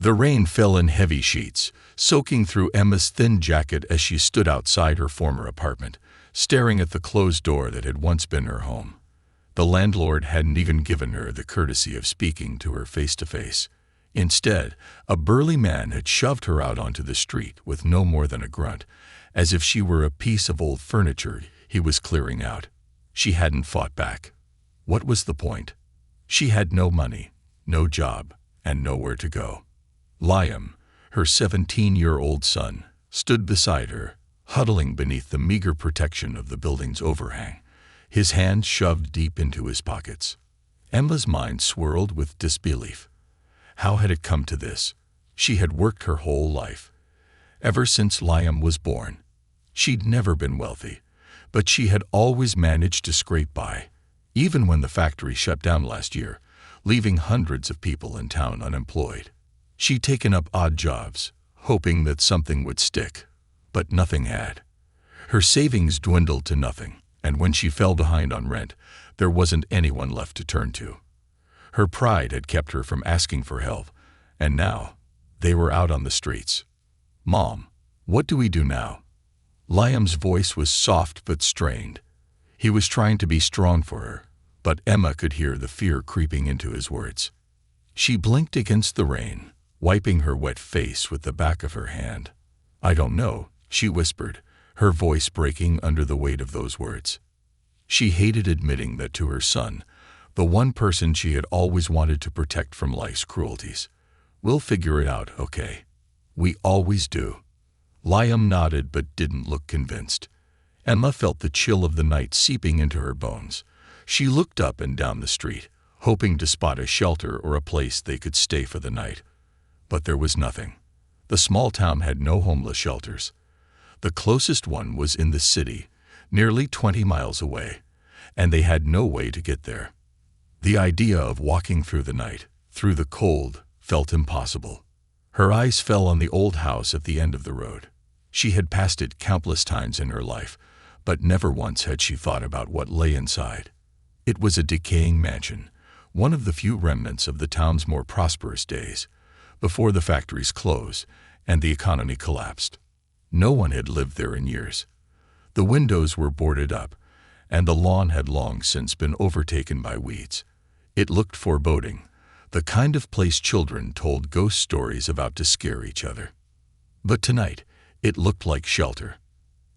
The rain fell in heavy sheets, soaking through Emma's thin jacket as she stood outside her former apartment, staring at the closed door that had once been her home. The landlord hadn't even given her the courtesy of speaking to her face to face. Instead, a burly man had shoved her out onto the street with no more than a grunt, as if she were a piece of old furniture he was clearing out. She hadn't fought back. What was the point? She had no money, no job, and nowhere to go. Liam, her 17-year-old son, stood beside her, huddling beneath the meager protection of the building's overhang, his hands shoved deep into his pockets. Emma's mind swirled with disbelief. How had it come to this? She had worked her whole life. Ever since Liam was born. She'd never been wealthy, but she had always managed to scrape by, even when the factory shut down last year, leaving hundreds of people in town unemployed. She'd taken up odd jobs, hoping that something would stick, but nothing had. Her savings dwindled to nothing, and when she fell behind on rent, there wasn't anyone left to turn to. Her pride had kept her from asking for help, and now they were out on the streets. "Mom, what do we do now?" Liam's voice was soft but strained. He was trying to be strong for her, but Emma could hear the fear creeping into his words. She blinked against the rain, wiping her wet face with the back of her hand. "I don't know," she whispered, her voice breaking under the weight of those words. She hated admitting that to her son, the one person she had always wanted to protect from life's cruelties. "We'll figure it out, okay? We always do." Liam nodded but didn't look convinced. Emma felt the chill of the night seeping into her bones. She looked up and down the street, hoping to spot a shelter or a place they could stay for the night. But there was nothing. The small town had no homeless shelters. The closest one was in the city, nearly 20 miles away, and they had no way to get there. The idea of walking through the night, through the cold, felt impossible. Her eyes fell on the old house at the end of the road. She had passed it countless times in her life, but never once had she thought about what lay inside. It was a decaying mansion, one of the few remnants of the town's more prosperous days, before the factories closed and the economy collapsed. No one had lived there in years. The windows were boarded up, and the lawn had long since been overtaken by weeds. It looked foreboding, the kind of place children told ghost stories about to scare each other. But tonight, it looked like shelter.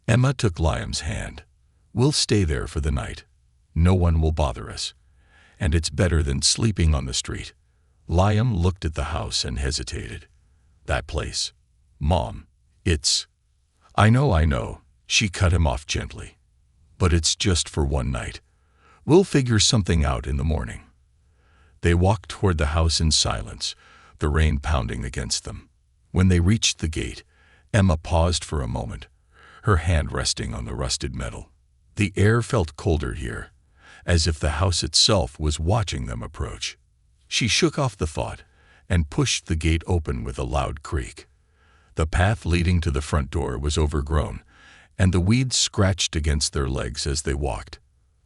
Emma took Liam's hand. "We'll stay there for the night. No one will bother us. And it's better than sleeping on the street." Liam looked at the house and hesitated. "That place. Mom, it's—" I know," she cut him off gently. "But it's just for one night. We'll figure something out in the morning." They walked toward the house in silence, the rain pounding against them. When they reached the gate, Emma paused for a moment, her hand resting on the rusted metal. The air felt colder here, as if the house itself was watching them approach. She shook off the thought and pushed the gate open with a loud creak. The path leading to the front door was overgrown, and the weeds scratched against their legs as they walked.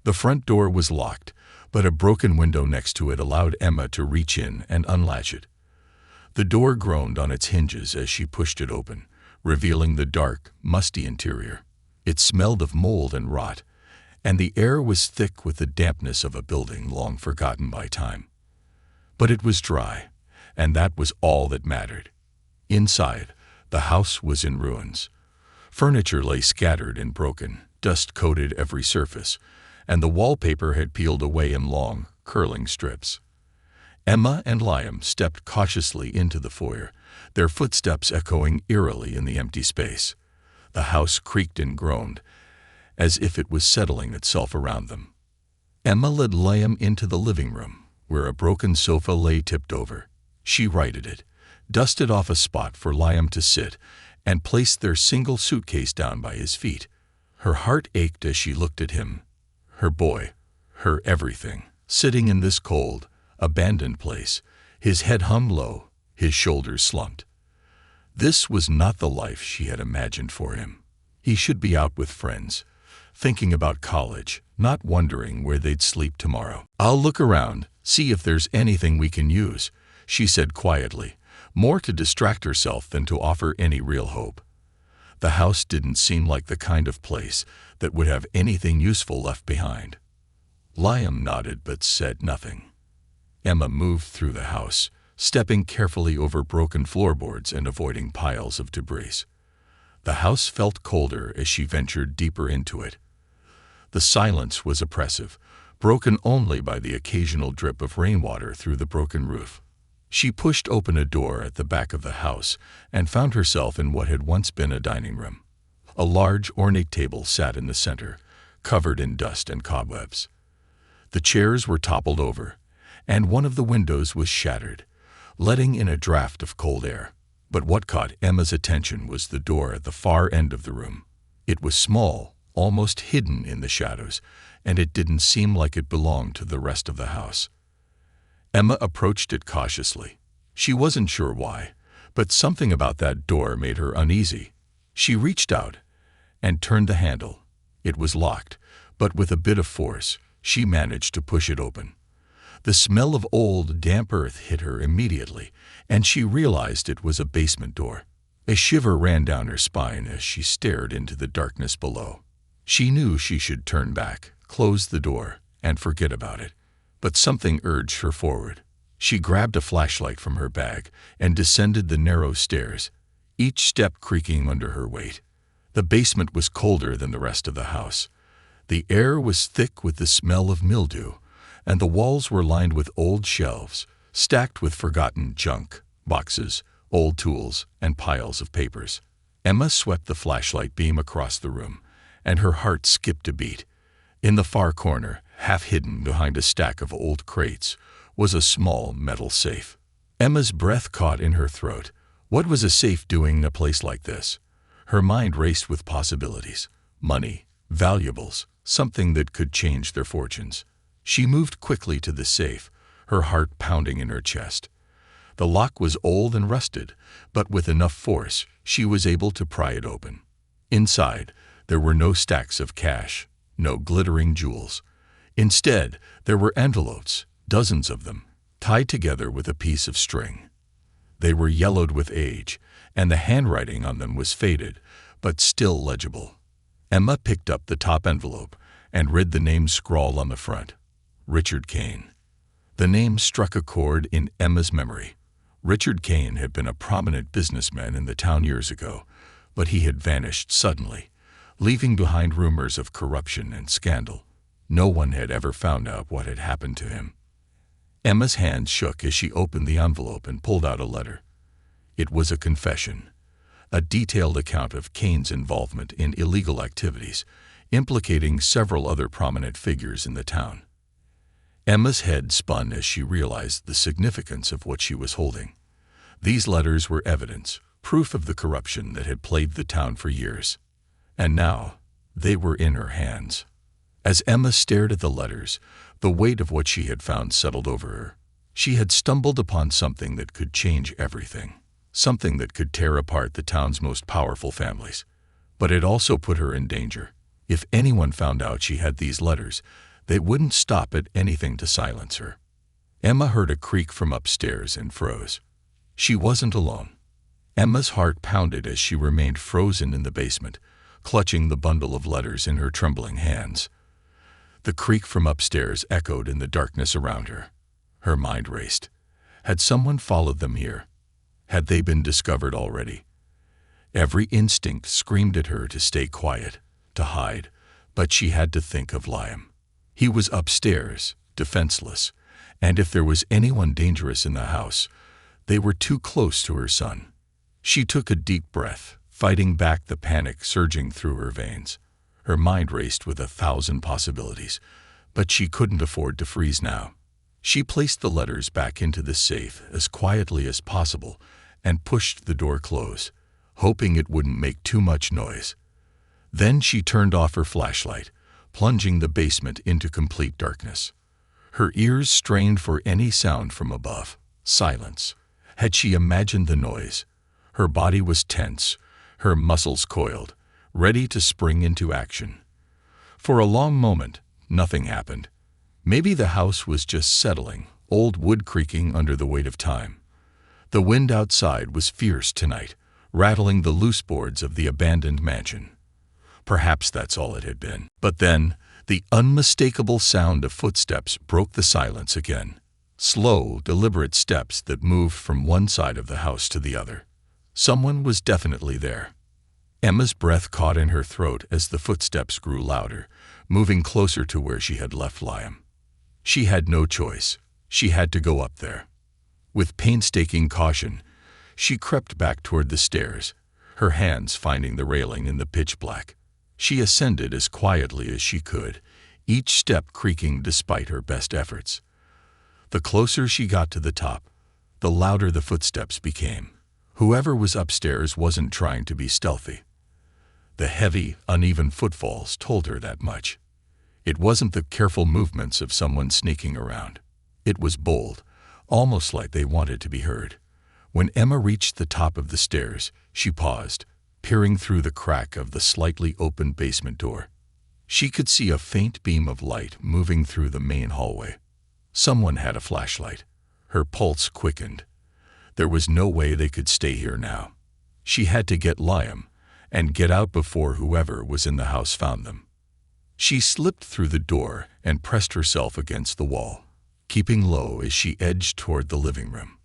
The front door was locked, but a broken window next to it allowed Emma to reach in and unlatch it. The door groaned on its hinges as she pushed it open, revealing the dark, musty interior. It smelled of mold and rot, and the air was thick with the dampness of a building long forgotten by time. But it was dry, and that was all that mattered. Inside, the house was in ruins. Furniture lay scattered and broken, dust coated every surface, and the wallpaper had peeled away in long, curling strips. Emma and Liam stepped cautiously into the foyer, their footsteps echoing eerily in the empty space. The house creaked and groaned, as if it was settling itself around them. Emma led Liam into the living room, where a broken sofa lay tipped over. She righted it, dusted off a spot for Liam to sit, and placed their single suitcase down by his feet. Her heart ached as she looked at him. Her boy, her everything, sitting in this cold, abandoned place, his head hung low, his shoulders slumped. This was not the life she had imagined for him. He should be out with friends, thinking about college, not wondering where they'd sleep tomorrow. "I'll look around, see if there's anything we can use," she said quietly, more to distract herself than to offer any real hope. The house didn't seem like the kind of place that would have anything useful left behind. Liam nodded but said nothing. Emma moved through the house, stepping carefully over broken floorboards and avoiding piles of debris. The house felt colder as she ventured deeper into it. The silence was oppressive, broken only by the occasional drip of rainwater through the broken roof. She pushed open a door at the back of the house and found herself in what had once been a dining room. A large, ornate table sat in the center, covered in dust and cobwebs. The chairs were toppled over, and one of the windows was shattered, letting in a draft of cold air. But what caught Emma's attention was the door at the far end of the room. It was small, almost hidden in the shadows, and it didn't seem like it belonged to the rest of the house. Emma approached it cautiously. She wasn't sure why, but something about that door made her uneasy. She reached out and turned the handle. It was locked, but with a bit of force, she managed to push it open. The smell of old, damp earth hit her immediately, and she realized it was a basement door. A shiver ran down her spine as she stared into the darkness below. She knew she should turn back, close the door, and forget about it. But something urged her forward. She grabbed a flashlight from her bag and descended the narrow stairs, each step creaking under her weight. The basement was colder than the rest of the house. The air was thick with the smell of mildew, and the walls were lined with old shelves, stacked with forgotten junk, boxes, old tools, and piles of papers. Emma swept the flashlight beam across the room, and her heart skipped a beat. In the far corner, half hidden behind a stack of old crates, was a small metal safe. Emma's breath caught in her throat. What was a safe doing in a place like this? Her mind raced with possibilities. Money, valuables, something that could change their fortunes. She moved quickly to the safe, her heart pounding in her chest. The lock was old and rusted, but with enough force, she was able to pry it open. Inside, there were no stacks of cash, no glittering jewels. Instead, there were envelopes, dozens of them, tied together with a piece of string. They were yellowed with age, and the handwriting on them was faded, but still legible. Emma picked up the top envelope and read the name scrawled on the front. Richard Kane. The name struck a chord in Emma's memory. Richard Kane had been a prominent businessman in the town years ago, but he had vanished suddenly, leaving behind rumors of corruption and scandal. No one had ever found out what had happened to him. Emma's hands shook as she opened the envelope and pulled out a letter. It was a confession, a detailed account of Kane's involvement in illegal activities, implicating several other prominent figures in the town. Emma's head spun as she realized the significance of what she was holding. These letters were evidence, proof of the corruption that had plagued the town for years. And now, they were in her hands. As Emma stared at the letters, the weight of what she had found settled over her. She had stumbled upon something that could change everything, something that could tear apart the town's most powerful families. But it also put her in danger. If anyone found out she had these letters, they wouldn't stop at anything to silence her. Emma heard a creak from upstairs and froze. She wasn't alone. Emma's heart pounded as she remained frozen in the basement, clutching the bundle of letters in her trembling hands. The creak from upstairs echoed in the darkness around her. Her mind raced. Had someone followed them here? Had they been discovered already? Every instinct screamed at her to stay quiet, to hide, but she had to think of Liam. He was upstairs, defenseless, and if there was anyone dangerous in the house, they were too close to her son. She took a deep breath, fighting back the panic surging through her veins. Her mind raced with 1,000 possibilities, but she couldn't afford to freeze now. She placed the letters back into the safe as quietly as possible and pushed the door close, hoping it wouldn't make too much noise. Then she turned off her flashlight, plunging the basement into complete darkness. Her ears strained for any sound from above. Silence. Had she imagined the noise? Her body was tense, her muscles coiled, ready to spring into action. For a long moment, nothing happened. Maybe the house was just settling, old wood creaking under the weight of time. The wind outside was fierce tonight, rattling the loose boards of the abandoned mansion. Perhaps that's all it had been. But then, the unmistakable sound of footsteps broke the silence again. Slow, deliberate steps that moved from one side of the house to the other. Someone was definitely there. Emma's breath caught in her throat as the footsteps grew louder, moving closer to where she had left Liam. She had no choice. She had to go up there. With painstaking caution, she crept back toward the stairs, her hands finding the railing in the pitch black. She ascended as quietly as she could, each step creaking despite her best efforts. The closer she got to the top, the louder the footsteps became. Whoever was upstairs wasn't trying to be stealthy. The heavy, uneven footfalls told her that much. It wasn't the careful movements of someone sneaking around. It was bold, almost like they wanted to be heard. When Emma reached the top of the stairs, she paused, peering through the crack of the slightly open basement door. She could see a faint beam of light moving through the main hallway. Someone had a flashlight. Her pulse quickened. There was no way they could stay here now. She had to get Liam and get out before whoever was in the house found them. She slipped through the door and pressed herself against the wall, keeping low as she edged toward the living room.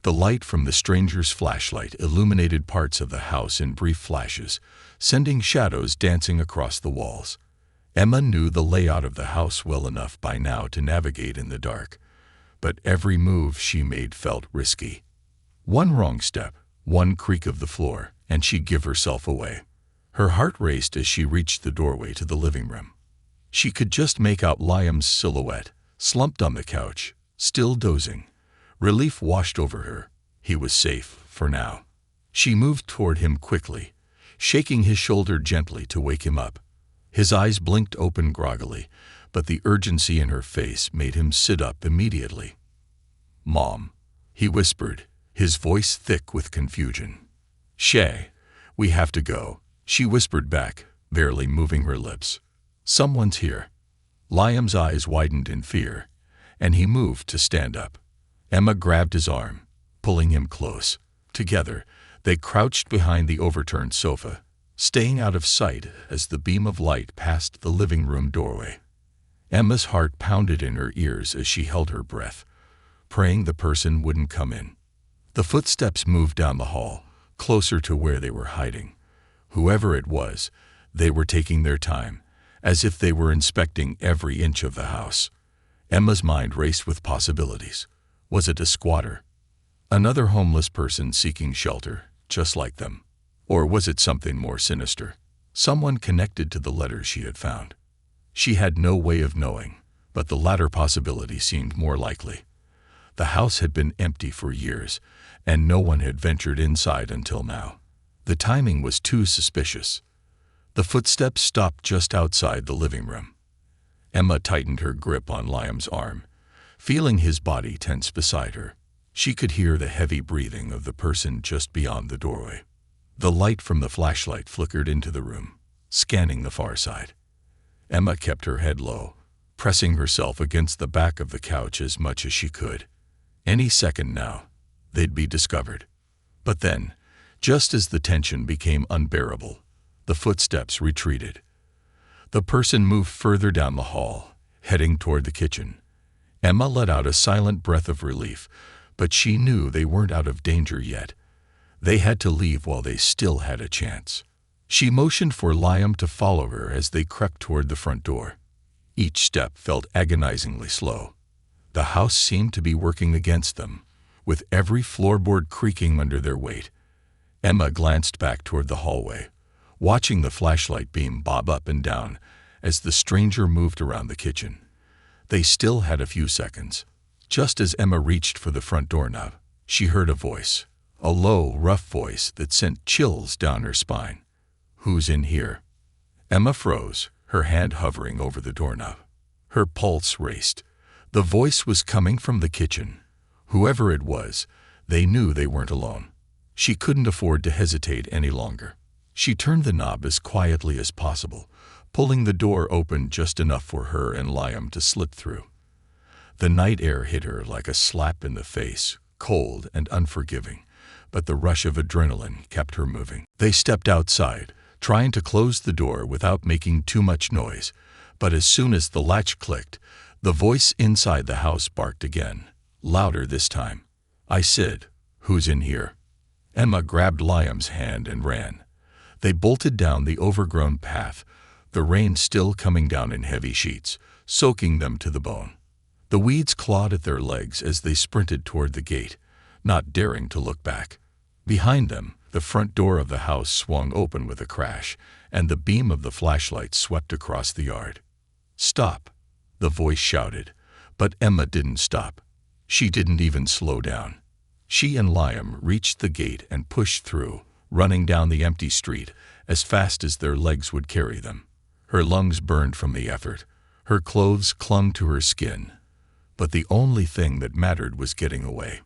The light from the stranger's flashlight illuminated parts of the house in brief flashes, sending shadows dancing across the walls. Emma knew the layout of the house well enough by now to navigate in the dark, but every move she made felt risky. One wrong step, one creak of the floor, and she'd give herself away. Her heart raced as she reached the doorway to the living room. She could just make out Liam's silhouette, slumped on the couch, still dozing. Relief washed over her. He was safe, for now. She moved toward him quickly, shaking his shoulder gently to wake him up. His eyes blinked open groggily, but the urgency in her face made him sit up immediately. "Mom," he whispered, his voice thick with confusion. "Shay, we have to go," she whispered back, barely moving her lips. "Someone's here." Liam's eyes widened in fear, and he moved to stand up. Emma grabbed his arm, pulling him close. Together, they crouched behind the overturned sofa, staying out of sight as the beam of light passed the living room doorway. Emma's heart pounded in her ears as she held her breath, praying the person wouldn't come in. The footsteps moved down the hall, closer to where they were hiding. Whoever it was, they were taking their time, as if they were inspecting every inch of the house. Emma's mind raced with possibilities. Was it a squatter? Another homeless person seeking shelter, just like them? Or was it something more sinister? Someone connected to the letters she had found. She had no way of knowing, but the latter possibility seemed more likely. The house had been empty for years, and no one had ventured inside until now. The timing was too suspicious. The footsteps stopped just outside the living room. Emma tightened her grip on Liam's arm, feeling his body tense beside her. She could hear the heavy breathing of the person just beyond the doorway. The light from the flashlight flickered into the room, scanning the far side. Emma kept her head low, pressing herself against the back of the couch as much as she could. Any second now, they'd be discovered. But then, just as the tension became unbearable, the footsteps retreated. The person moved further down the hall, heading toward the kitchen. Emma let out a silent breath of relief, but she knew they weren't out of danger yet. They had to leave while they still had a chance. She motioned for Liam to follow her as they crept toward the front door. Each step felt agonizingly slow. The house seemed to be working against them, with every floorboard creaking under their weight. Emma glanced back toward the hallway, watching the flashlight beam bob up and down as the stranger moved around the kitchen. They still had a few seconds. Just as Emma reached for the front doorknob, she heard a voice, a low, rough voice that sent chills down her spine. "Who's in here?" Emma froze, her hand hovering over the doorknob. Her pulse raced. The voice was coming from the kitchen. Whoever it was, they knew they weren't alone. She couldn't afford to hesitate any longer. She turned the knob as quietly as possible, pulling the door open just enough for her and Liam to slip through. The night air hit her like a slap in the face, cold and unforgiving, but the rush of adrenaline kept her moving. They stepped outside, trying to close the door without making too much noise, but as soon as the latch clicked, the voice inside the house barked again, louder this time. "I said, who's in here?" Emma grabbed Liam's hand and ran. They bolted down the overgrown path, the rain still coming down in heavy sheets, soaking them to the bone. The weeds clawed at their legs as they sprinted toward the gate, not daring to look back. Behind them, the front door of the house swung open with a crash, and the beam of the flashlight swept across the yard. "Stop!" the voice shouted, but Emma didn't stop. She didn't even slow down. She and Liam reached the gate and pushed through, running down the empty street as fast as their legs would carry them. Her lungs burned from the effort. Her clothes clung to her skin. But the only thing that mattered was getting away.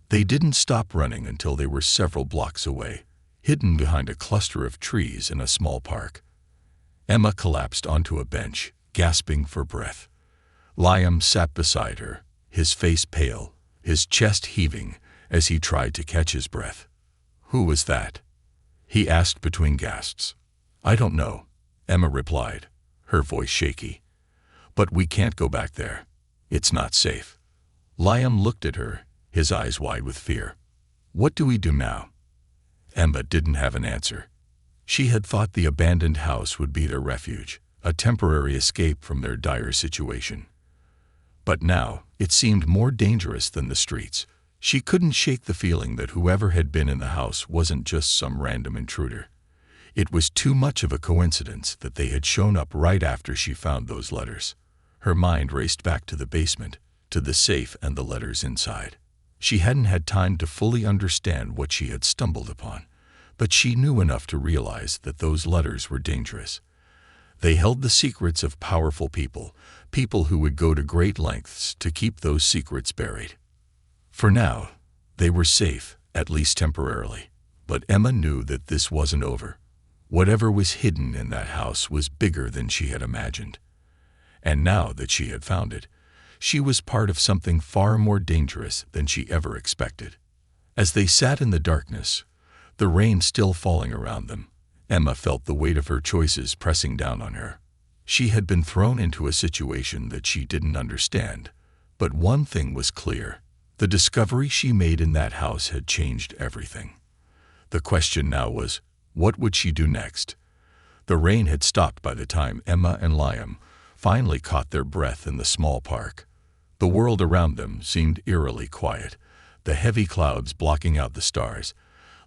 They didn't stop running until they were several blocks away, hidden behind a cluster of trees in a small park. Emma collapsed onto a bench, gasping for breath. Liam sat beside her, his face pale, his chest heaving as he tried to catch his breath. "Who was that?" he asked between gasps. "I don't know," Emma replied, her voice shaky. "But we can't go back there. It's not safe." Liam looked at her, his eyes wide with fear. "What do we do now?" Emma didn't have an answer. She had thought the abandoned house would be their refuge, a temporary escape from their dire situation. But now, it seemed more dangerous than the streets. She couldn't shake the feeling that whoever had been in the house wasn't just some random intruder. It was too much of a coincidence that they had shown up right after she found those letters. Her mind raced back to the basement, to the safe and the letters inside. She hadn't had time to fully understand what she had stumbled upon, but she knew enough to realize that those letters were dangerous. They held the secrets of powerful people, people who would go to great lengths to keep those secrets buried. For now, they were safe, at least temporarily, but Emma knew that this wasn't over. Whatever was hidden in that house was bigger than she had imagined. And now that she had found it, she was part of something far more dangerous than she ever expected. As they sat in the darkness, the rain still falling around them, Emma felt the weight of her choices pressing down on her. She had been thrown into a situation that she didn't understand, but one thing was clear. The discovery she made in that house had changed everything. The question now was, what would she do next? The rain had stopped by the time Emma and Liam finally caught their breath in the small park. The world around them seemed eerily quiet, the heavy clouds blocking out the stars,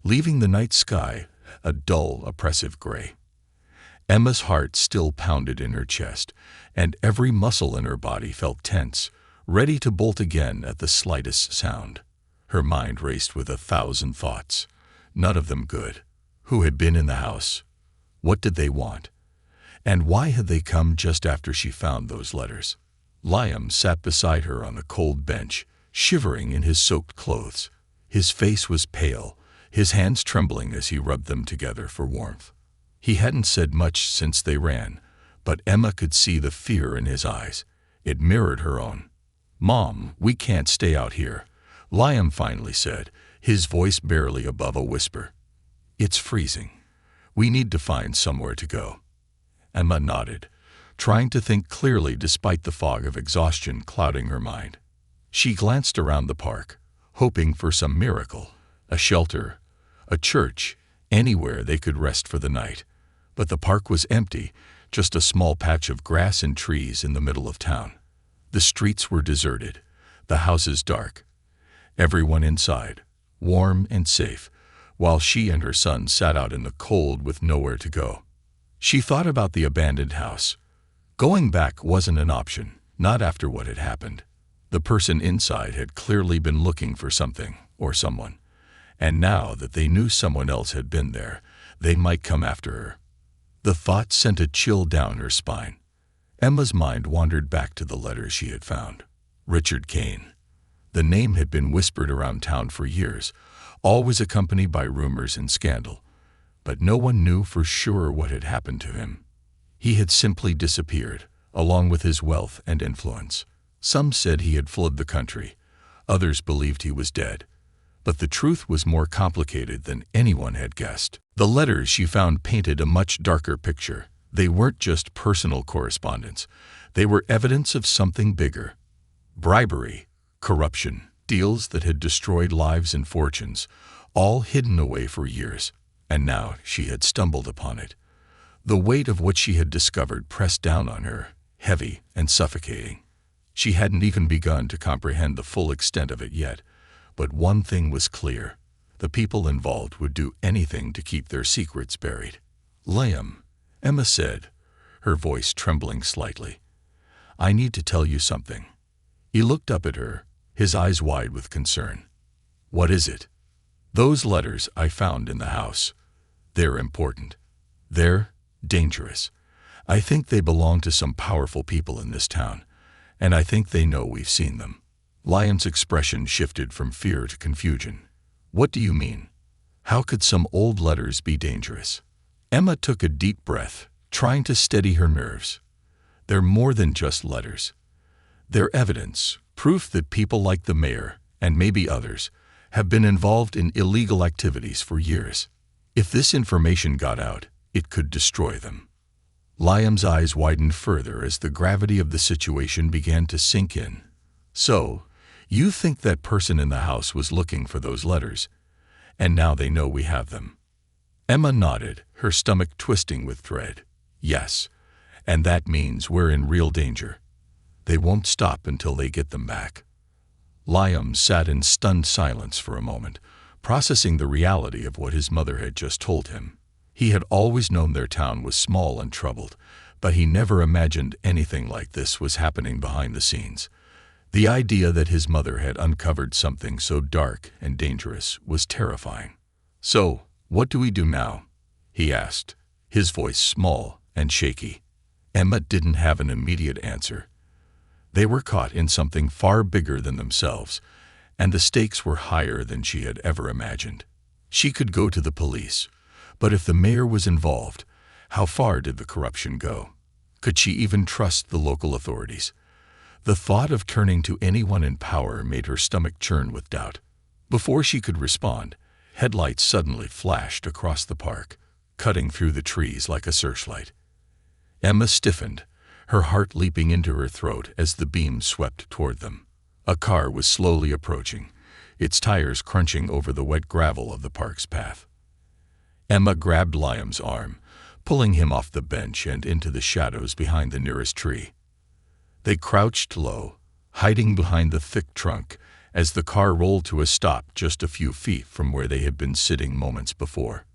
leaving the night sky a dull, oppressive gray. Emma's heart still pounded in her chest, and every muscle in her body felt tense, ready to bolt again at the slightest sound. Her mind raced with 1,000 thoughts, none of them good. Who had been in the house? What did they want? And why had they come just after she found those letters? Liam sat beside her on the cold bench, shivering in his soaked clothes. His face was pale, his hands trembling as he rubbed them together for warmth. He hadn't said much since they ran, but Emma could see the fear in his eyes. It mirrored her own. "Mom, we can't stay out here," Liam finally said, his voice barely above a whisper. "It's freezing. We need to find somewhere to go." Emma nodded, trying to think clearly despite the fog of exhaustion clouding her mind. She glanced around the park, hoping for some miracle, a shelter, a church, anywhere they could rest for the night. But the park was empty, just a small patch of grass and trees in the middle of town. The streets were deserted, the houses dark. Everyone inside, warm and safe, while she and her son sat out in the cold with nowhere to go. She thought about the abandoned house. Going back wasn't an option, not after what had happened. The person inside had clearly been looking for something or someone, and now that they knew someone else had been there, they might come after her. The thought sent a chill down her spine. Emma's mind wandered back to the letters she had found. Richard Kane. The name had been whispered around town for years, always accompanied by rumors and scandal, but no one knew for sure what had happened to him. He had simply disappeared, along with his wealth and influence. Some said he had fled the country. Others believed he was dead. But the truth was more complicated than anyone had guessed. The letters she found painted a much darker picture. They weren't just personal correspondence. They were evidence of something bigger. Bribery, corruption, deals that had destroyed lives and fortunes, all hidden away for years. And now she had stumbled upon it. The weight of what she had discovered pressed down on her, heavy and suffocating. She hadn't even begun to comprehend the full extent of it yet. But one thing was clear. The people involved would do anything to keep their secrets buried. "Liam," Emma said, her voice trembling slightly. "I need to tell you something." He looked up at her, his eyes wide with concern. "What is it?" "Those letters I found in the house. They're important. They're dangerous. I think they belong to some powerful people in this town, and I think they know we've seen them." Liam's expression shifted from fear to confusion. "What do you mean? How could some old letters be dangerous?" Emma took a deep breath, trying to steady her nerves. "They're more than just letters. They're evidence, proof that people like the mayor, and maybe others, have been involved in illegal activities for years. If this information got out, it could destroy them." Liam's eyes widened further as the gravity of the situation began to sink in. "So, you think that person in the house was looking for those letters, and now they know we have them?" Emma nodded, her stomach twisting with dread. "Yes, and that means we're in real danger. They won't stop until they get them back." Liam sat in stunned silence for a moment, processing the reality of what his mother had just told him. He had always known their town was small and troubled, but he never imagined anything like this was happening behind the scenes. The idea that his mother had uncovered something so dark and dangerous was terrifying. "So, what do we do now?" he asked, his voice small and shaky. Emma didn't have an immediate answer. They were caught in something far bigger than themselves, and the stakes were higher than she had ever imagined. She could go to the police, but if the mayor was involved, how far did the corruption go? Could she even trust the local authorities? The thought of turning to anyone in power made her stomach churn with doubt. Before she could respond, headlights suddenly flashed across the park, cutting through the trees like a searchlight. Emma stiffened, her heart leaping into her throat as the beam swept toward them. A car was slowly approaching, its tires crunching over the wet gravel of the park's path. Emma grabbed Liam's arm, pulling him off the bench and into the shadows behind the nearest tree. They crouched low, hiding behind the thick trunk, as the car rolled to a stop just a few feet from where they had been sitting moments before.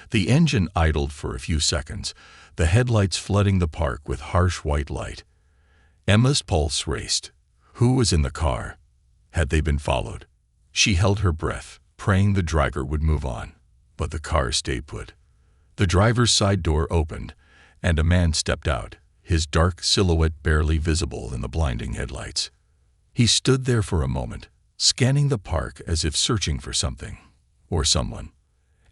The engine idled for a few seconds, the headlights flooding the park with harsh white light. Emma's pulse raced. Who was in the car? Had they been followed? She held her breath, praying the driver would move on, but the car stayed put. The driver's side door opened, and a man stepped out, his dark silhouette barely visible in the blinding headlights. He stood there for a moment, scanning the park as if searching for something, or someone.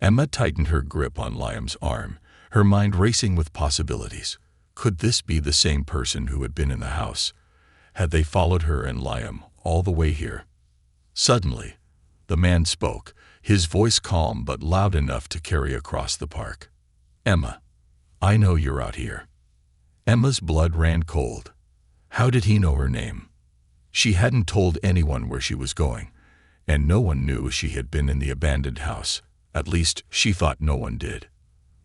Emma tightened her grip on Liam's arm, her mind racing with possibilities. Could this be the same person who had been in the house? Had they followed her and Liam all the way here? Suddenly, the man spoke, his voice calm but loud enough to carry across the park. "Emma, I know you're out here." Emma's blood ran cold. How did he know her name? She hadn't told anyone where she was going, and no one knew she had been in the abandoned house. At least, she thought no one did.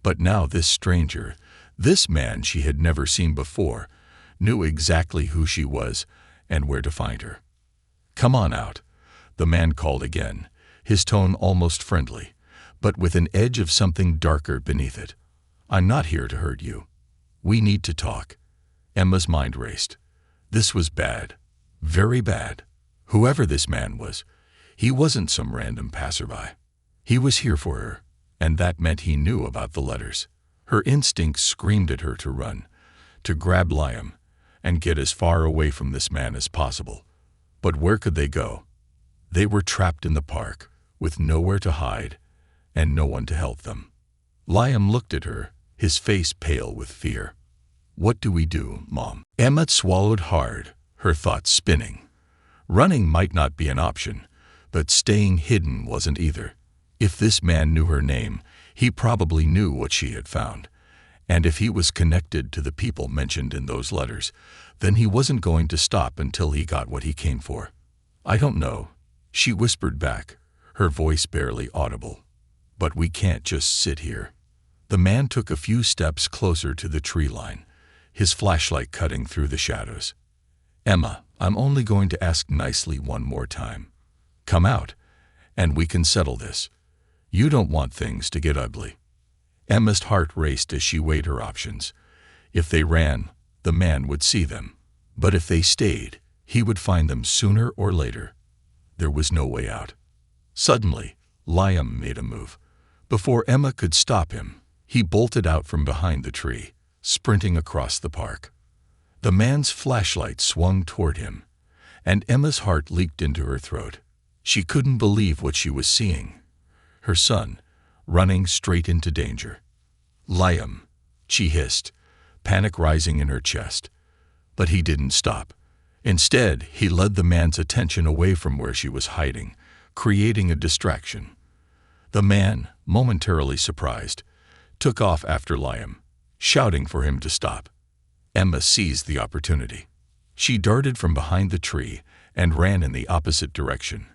But now this stranger, this man she had never seen before, knew exactly who she was and where to find her. "Come on out," the man called again, his tone almost friendly, but with an edge of something darker beneath it. "I'm not here to hurt you. We need to talk." Emma's mind raced. This was bad. Very bad. Whoever this man was, he wasn't some random passerby. He was here for her, and that meant he knew about the letters. Her instincts screamed at her to run, to grab Liam, and get as far away from this man as possible. But where could they go? They were trapped in the park, with nowhere to hide, and no one to help them. Liam looked at her, his face pale with fear. "What do we do, Mom?" Emma swallowed hard, her thoughts spinning. Running might not be an option, but staying hidden wasn't either. If this man knew her name, he probably knew what she had found. And if he was connected to the people mentioned in those letters, then he wasn't going to stop until he got what he came for. "I don't know," she whispered back, her voice barely audible. "But we can't just sit here." The man took a few steps closer to the tree line, his flashlight cutting through the shadows. "Emma, I'm only going to ask nicely one more time. Come out, and we can settle this. You don't want things to get ugly." Emma's heart raced as she weighed her options. If they ran, the man would see them. But if they stayed, he would find them sooner or later. There was no way out. Suddenly, Liam made a move. Before Emma could stop him, he bolted out from behind the tree, sprinting across the park. The man's flashlight swung toward him, and Emma's heart leaped into her throat. She couldn't believe what she was seeing. Her son, running straight into danger. "Liam," she hissed, panic rising in her chest. But he didn't stop. Instead, he led the man's attention away from where she was hiding, creating a distraction. The man, momentarily surprised, took off after Liam, shouting for him to stop. Emma seized the opportunity. She darted from behind the tree and ran in the opposite direction,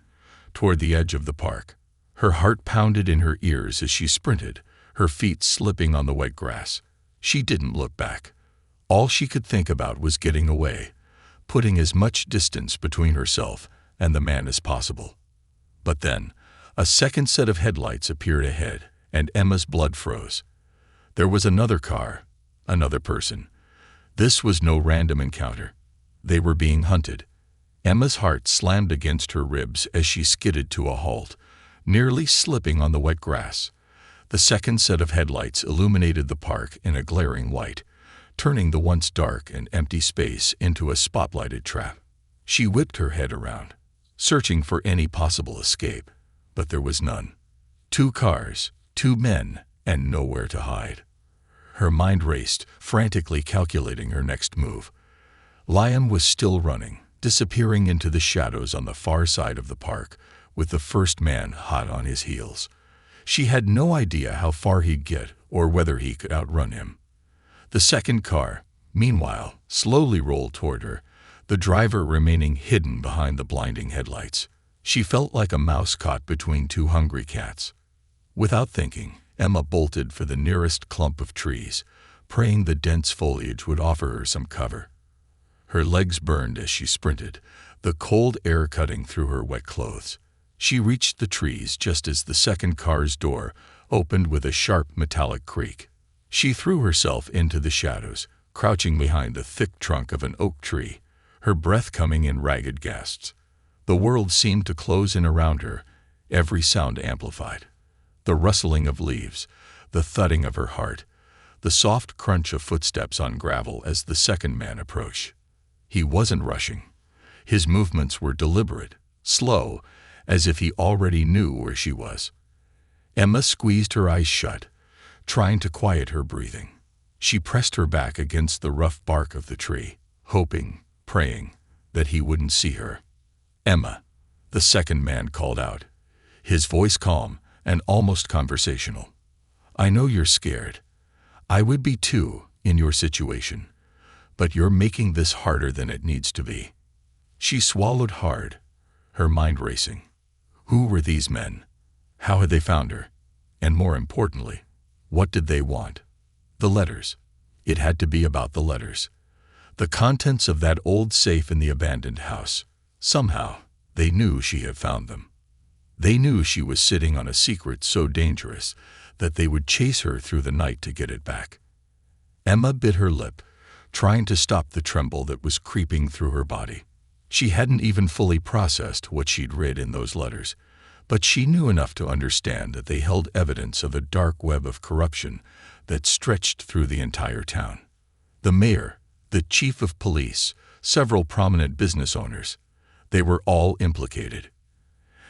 toward the edge of the park. Her heart pounded in her ears as she sprinted, her feet slipping on the wet grass. She didn't look back. All she could think about was getting away, putting as much distance between herself and the man as possible. But then, a second set of headlights appeared ahead, and Emma's blood froze. There was another car, another person. This was no random encounter. They were being hunted. Emma's heart slammed against her ribs as she skidded to a halt, nearly slipping on the wet grass. The second set of headlights illuminated the park in a glaring white, turning the once dark and empty space into a spotlighted trap. She whipped her head around, searching for any possible escape, but there was none. 2 cars, 2 men, and nowhere to hide. Her mind raced, frantically calculating her next move. Liam was still running, disappearing into the shadows on the far side of the park, with the first man hot on his heels. She had no idea how far he'd get or whether he could outrun him. The second car, meanwhile, slowly rolled toward her, the driver remaining hidden behind the blinding headlights. She felt like a mouse caught between 2 hungry cats. Without thinking, Emma bolted for the nearest clump of trees, praying the dense foliage would offer her some cover. Her legs burned as she sprinted, the cold air cutting through her wet clothes. She reached the trees just as the second car's door opened with a sharp metallic creak. She threw herself into the shadows, crouching behind the thick trunk of an oak tree, her breath coming in ragged gasps. The world seemed to close in around her, every sound amplified. The rustling of leaves, the thudding of her heart, the soft crunch of footsteps on gravel as the second man approached. He wasn't rushing. His movements were deliberate, slow, as if he already knew where she was. Emma squeezed her eyes shut, trying to quiet her breathing. She pressed her back against the rough bark of the tree, hoping, praying, that he wouldn't see her. "Emma," the second man called out, his voice calm and almost conversational. "I know you're scared. I would be too, in your situation. But you're making this harder than it needs to be." She swallowed hard, her mind racing. Who were these men? How had they found her? And more importantly, what did they want? The letters. It had to be about the letters. The contents of that old safe in the abandoned house. Somehow, they knew she had found them. They knew she was sitting on a secret so dangerous that they would chase her through the night to get it back. Emma bit her lip, trying to stop the tremble that was creeping through her body. She hadn't even fully processed what she'd read in those letters, but she knew enough to understand that they held evidence of a dark web of corruption that stretched through the entire town. The mayor, the chief of police, several prominent business owners, they were all implicated.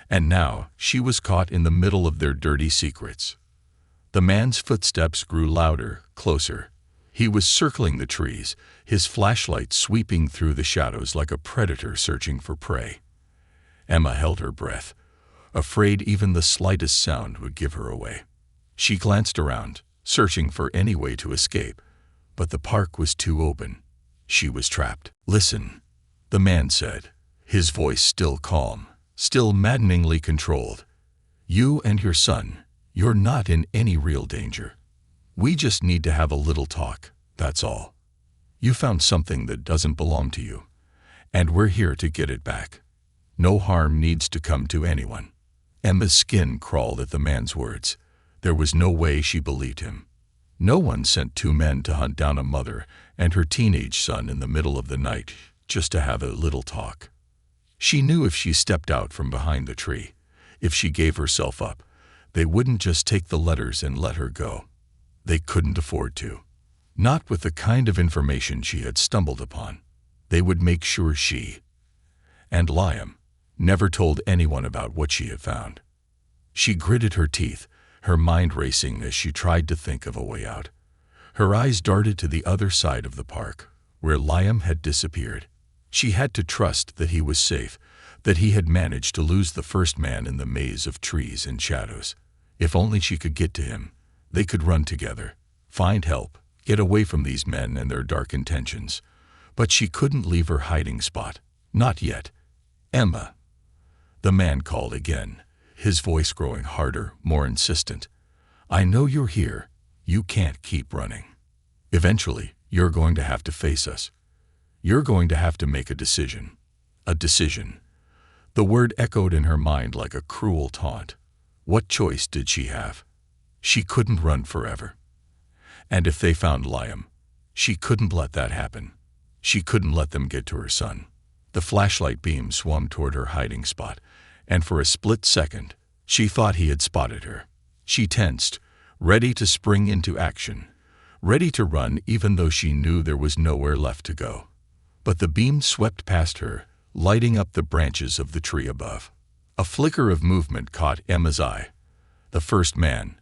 And now she was caught in the middle of their dirty secrets. The man's footsteps grew louder, closer. He was circling the trees, his flashlight sweeping through the shadows like a predator searching for prey. Emma held her breath, afraid even the slightest sound would give her away. She glanced around, searching for any way to escape, but the park was too open. She was trapped. "Listen," the man said, his voice still calm, still maddeningly controlled. "You and your son, you're not in any real danger. We just need to have a little talk, that's all. You found something that doesn't belong to you, and we're here to get it back. No harm needs to come to anyone." Emma's skin crawled at the man's words. There was no way she believed him. No one sent two men to hunt down a mother and her teenage son in the middle of the night just to have a little talk. She knew if she stepped out from behind the tree, if she gave herself up, they wouldn't just take the letters and let her go. They couldn't afford to. Not with the kind of information she had stumbled upon. They would make sure she and Liam never told anyone about what she had found. She gritted her teeth, her mind racing as she tried to think of a way out. Her eyes darted to the other side of the park, where Liam had disappeared. She had to trust that he was safe, that he had managed to lose the first man in the maze of trees and shadows. If only she could get to him, they could run together, find help, get away from these men and their dark intentions. But she couldn't leave her hiding spot. Not yet. "Emma." The man called again, his voice growing harder, more insistent. "I know you're here. You can't keep running. Eventually, you're going to have to face us. You're going to have to make a decision." A decision. The word echoed in her mind like a cruel taunt. What choice did she have? She couldn't run forever. And if they found Liam, she couldn't let that happen. She couldn't let them get to her son. The flashlight beam swung toward her hiding spot, and for a split second, she thought he had spotted her. She tensed, ready to spring into action, ready to run even though she knew there was nowhere left to go. But the beam swept past her, lighting up the branches of the tree above. A flicker of movement caught Emma's eye. The first man,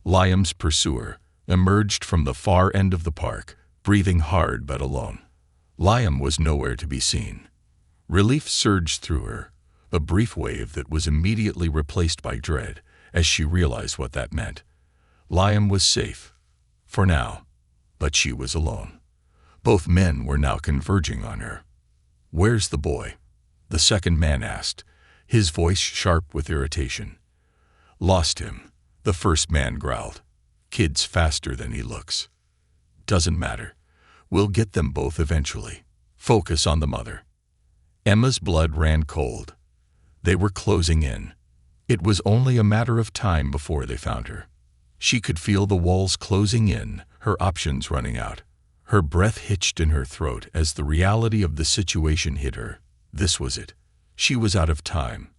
Liam's pursuer, emerged from the far end of the park, breathing hard but alone. Liam was nowhere to be seen. Relief surged through her, a brief wave that was immediately replaced by dread as she realized what that meant. Liam was safe, for now, but she was alone. Both men were now converging on her. "Where's the boy?" the second man asked, his voice sharp with irritation. "Lost him," the first man growled. "Kid's faster than he looks." "Doesn't matter. We'll get them both eventually. Focus on the mother." Emma's blood ran cold. They were closing in. It was only a matter of time before they found her. She could feel the walls closing in, her options running out. Her breath hitched in her throat as the reality of the situation hit her. This was it. She was out of time,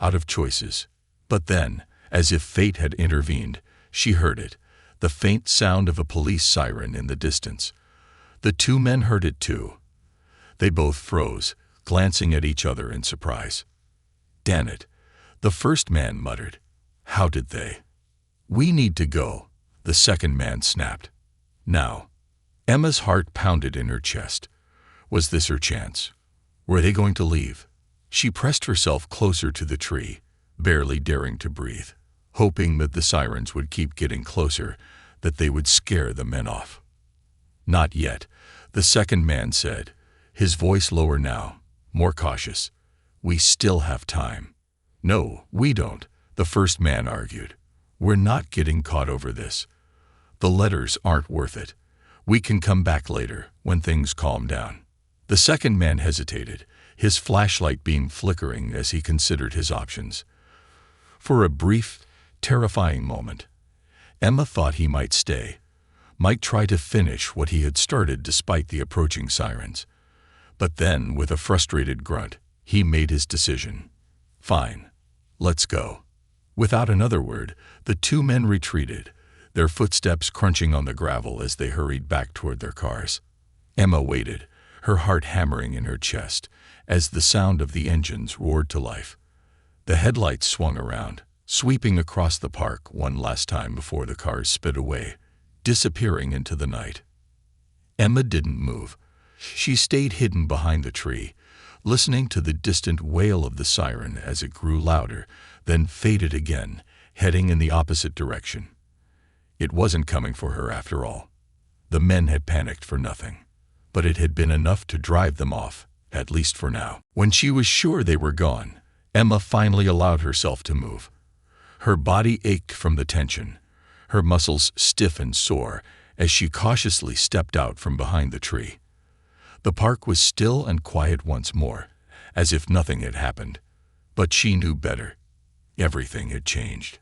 out of choices. But then, as if fate had intervened, she heard it, the faint sound of a police siren in the distance. The two men heard it too. They both froze, glancing at each other in surprise. "Damn it," the first man muttered. "How did they?" "We need to go," the second man snapped. Now. Emma's heart pounded in her chest. Was this her chance? Were they going to leave? She pressed herself closer to the tree, barely daring to breathe, hoping that the sirens would keep getting closer, that they would scare the men off. "Not yet," the second man said, his voice lower now, more cautious. "We still have time." "No, we don't," the first man argued. "We're not getting caught over this. The letters aren't worth it. We can come back later, when things calm down." The second man hesitated, his flashlight beam flickering as he considered his options. For a brief, terrifying moment, Emma thought he might stay, might try to finish what he had started despite the approaching sirens. But then, with a frustrated grunt, he made his decision. "Fine. Let's go." Without another word, the two men retreated, their footsteps crunching on the gravel as they hurried back toward their cars. Emma waited, her heart hammering in her chest, as the sound of the engines roared to life. The headlights swung around, sweeping across the park one last time before the cars sped away, disappearing into the night. Emma didn't move. She stayed hidden behind the tree, listening to the distant wail of the siren as it grew louder, then faded again, heading in the opposite direction. It wasn't coming for her after all. The men had panicked for nothing, but it had been enough to drive them off, at least for now. When she was sure they were gone, Emma finally allowed herself to move. Her body ached from the tension, her muscles stiff and sore as she cautiously stepped out from behind the tree. The park was still and quiet once more, as if nothing had happened. But she knew better. Everything had changed.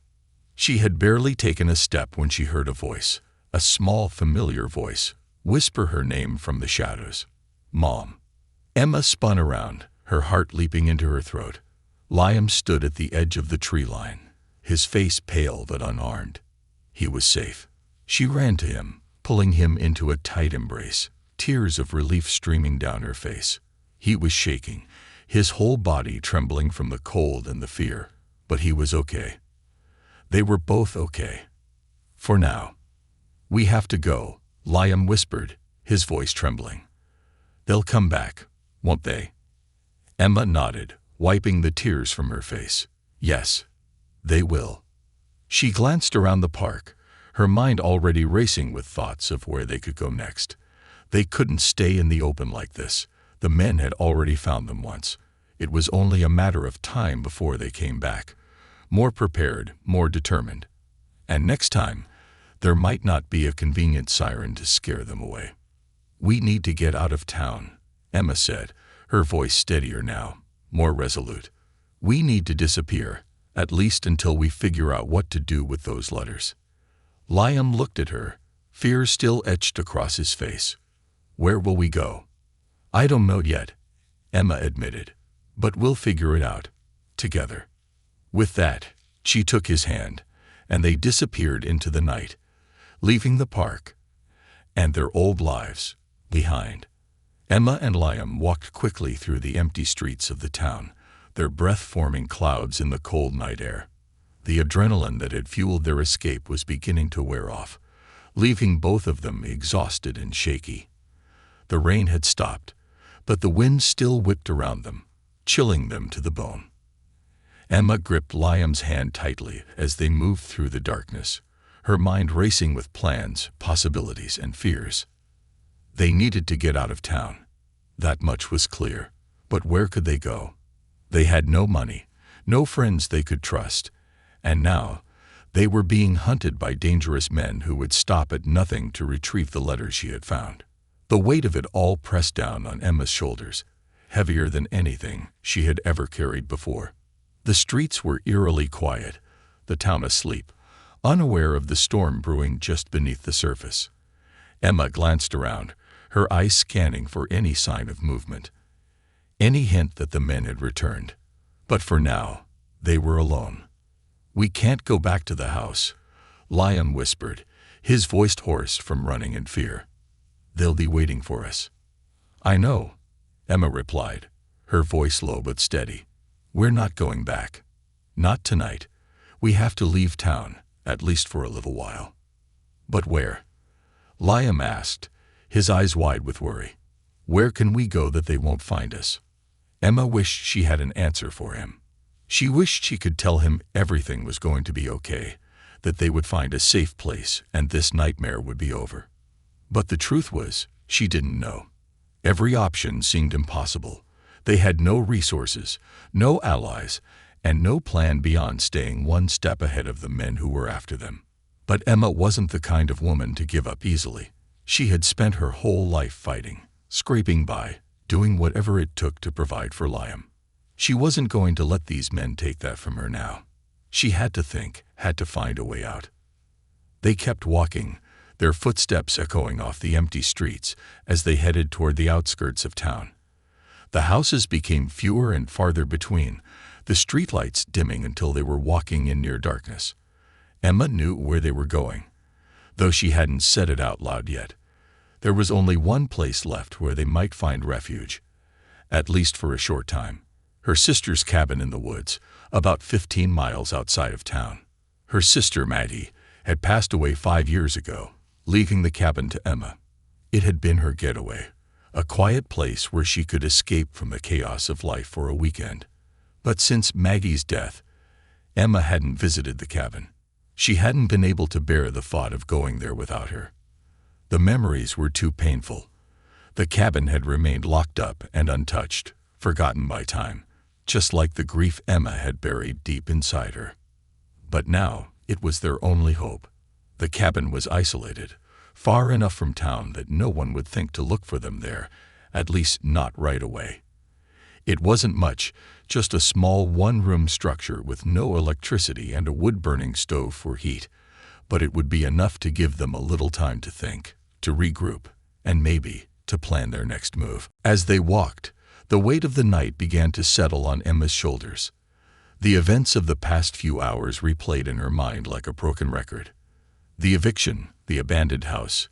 She had barely taken a step when she heard a voice, a small, familiar voice, whisper her name from the shadows. "Mom." Emma spun around, her heart leaping into her throat. Liam stood at the edge of the tree line, his face pale but unharmed. He was safe. She ran to him, pulling him into a tight embrace, tears of relief streaming down her face. He was shaking, his whole body trembling from the cold and the fear, but he was okay. They were both okay. For now. "We have to go," Liam whispered, his voice trembling. "They'll come back, won't they?" Emma nodded, wiping the tears from her face. "Yes, they will." She glanced around the park, her mind already racing with thoughts of where they could go next. They couldn't stay in the open like this. The men had already found them once. It was only a matter of time before they came back, more prepared, more determined. And next time, there might not be a convenient siren to scare them away. "We need to get out of town," Emma said, her voice steadier now, more resolute. "We need to disappear, at least until we figure out what to do with those letters." Liam looked at her, fear still etched across his face. "Where will we go?" "I don't know yet," Emma admitted, "but we'll figure it out, together." With that, she took his hand, and they disappeared into the night, leaving the park and their old lives behind. Emma and Liam walked quickly through the empty streets of the town, their breath forming clouds in the cold night air. The adrenaline that had fueled their escape was beginning to wear off, leaving both of them exhausted and shaky. The rain had stopped, but the wind still whipped around them, chilling them to the bone. Emma gripped Liam's hand tightly as they moved through the darkness, her mind racing with plans, possibilities, and fears. They needed to get out of town. That much was clear. But where could they go? They had no money, no friends they could trust, and now they were being hunted by dangerous men who would stop at nothing to retrieve the letters she had found. The weight of it all pressed down on Emma's shoulders, heavier than anything she had ever carried before. The streets were eerily quiet, the town asleep, unaware of the storm brewing just beneath the surface. Emma glanced around, her eyes scanning for any sign of movement, any hint that the men had returned. But for now, they were alone. "We can't go back to the house," Liam whispered, his voice hoarse from running in fear. "They'll be waiting for us." "I know," Emma replied, her voice low but steady. "We're not going back. Not tonight. We have to leave town, at least for a little while." "But where?" Liam asked, his eyes wide with worry. "Where can we go that they won't find us?" Emma wished she had an answer for him. She wished she could tell him everything was going to be okay, that they would find a safe place and this nightmare would be over. But the truth was, she didn't know. Every option seemed impossible. They had no resources, no allies, and no plan beyond staying one step ahead of the men who were after them. But Emma wasn't the kind of woman to give up easily. She had spent her whole life fighting, scraping by, doing whatever it took to provide for Liam. She wasn't going to let these men take that from her now. She had to think, had to find a way out. They kept walking, their footsteps echoing off the empty streets as they headed toward the outskirts of town. The houses became fewer and farther between, the streetlights dimming until they were walking in near darkness. Emma knew where they were going, though she hadn't said it out loud yet. There was only one place left where they might find refuge, at least for a short time. Her sister's cabin in the woods, about 15 miles outside of town. Her sister, Maddie, had passed away 5 years ago, leaving the cabin to Emma. It had been her getaway, a quiet place where she could escape from the chaos of life for a weekend. But since Maggie's death, Emma hadn't visited the cabin. She hadn't been able to bear the thought of going there without her. The memories were too painful. The cabin had remained locked up and untouched, forgotten by time, just like the grief Emma had buried deep inside her. But now it was their only hope. The cabin was isolated, far enough from town that no one would think to look for them there, at least not right away. It wasn't much, just a small one-room structure with no electricity and a wood-burning stove for heat, but it would be enough to give them a little time to think, to regroup, and maybe to plan their next move. As they walked, the weight of the night began to settle on Emma's shoulders. The events of the past few hours replayed in her mind like a broken record. The eviction, the abandoned house,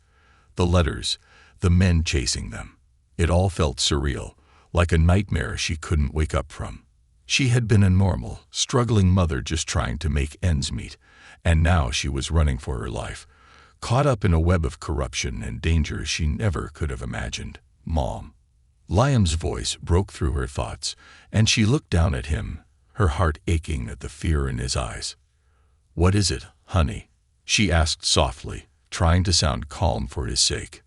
the letters, the men chasing them. It all felt surreal, like a nightmare she couldn't wake up from. She had been a normal, struggling mother just trying to make ends meet, and now she was running for her life, caught up in a web of corruption and danger she never could have imagined. "Mom." Liam's voice broke through her thoughts, and she looked down at him, her heart aching at the fear in his eyes. "What is it, honey?" she asked softly, trying to sound calm for his sake.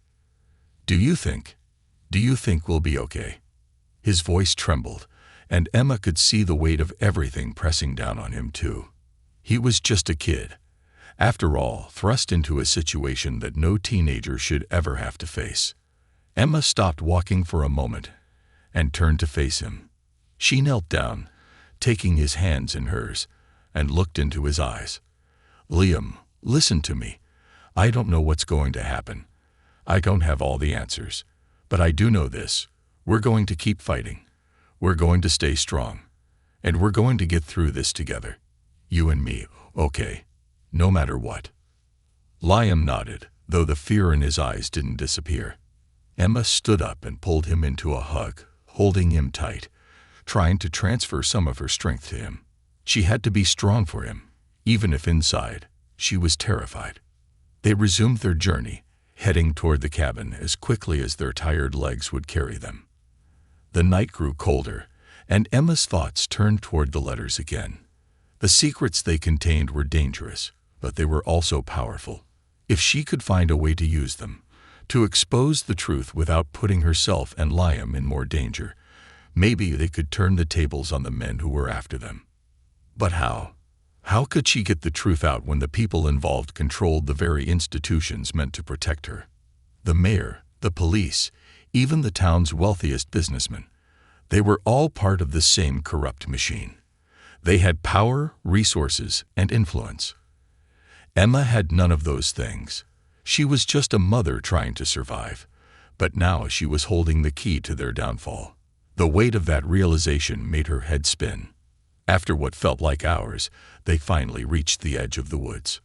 Do you think we'll be okay?" His voice trembled, and Emma could see the weight of everything pressing down on him too. He was just a kid, after all, thrust into a situation that no teenager should ever have to face. Emma stopped walking for a moment and turned to face him. She knelt down, taking his hands in hers, and looked into his eyes. "Liam, listen to me. I don't know what's going to happen. I don't have all the answers. But I do know this. We're going to keep fighting. We're going to stay strong. And we're going to get through this together. You and me, okay? No matter what." Liam nodded, though the fear in his eyes didn't disappear. Emma stood up and pulled him into a hug, holding him tight, trying to transfer some of her strength to him. She had to be strong for him, even if inside she was terrified. They resumed their journey, heading toward the cabin as quickly as their tired legs would carry them. The night grew colder, and Emma's thoughts turned toward the letters again. The secrets they contained were dangerous, but they were also powerful. If she could find a way to use them, to expose the truth without putting herself and Liam in more danger, maybe they could turn the tables on the men who were after them. But how? How could she get the truth out when the people involved controlled the very institutions meant to protect her? The mayor, the police, even the town's wealthiest businessmen. They were all part of the same corrupt machine. They had power, resources, and influence. Emma had none of those things. She was just a mother trying to survive, but now she was holding the key to their downfall. The weight of that realization made her head spin. After what felt like hours, they finally reached the edge of the woods.